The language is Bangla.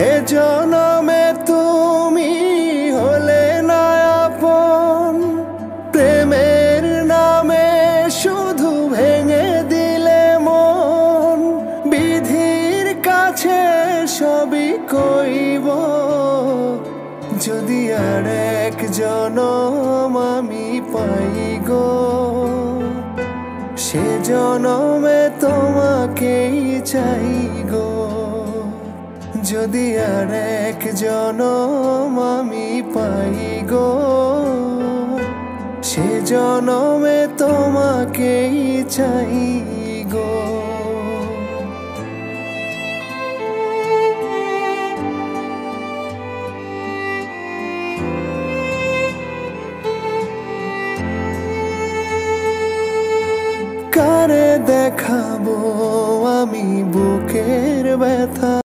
এ জনমে তুমি হলে না আপন, প্রেমের নামে শুধু ভেঙে দিলে মন। বিধির কাছে সবই কইব, যদি আর এক জনম আমি পাই গো, সে জনমে তোমাকেই চাই গো। যদি আর এক জনম আমি পাই গো, সে জনমে তোমাকেই চাই গো। কারে দেখাবো আমি বুকের ব্যথা?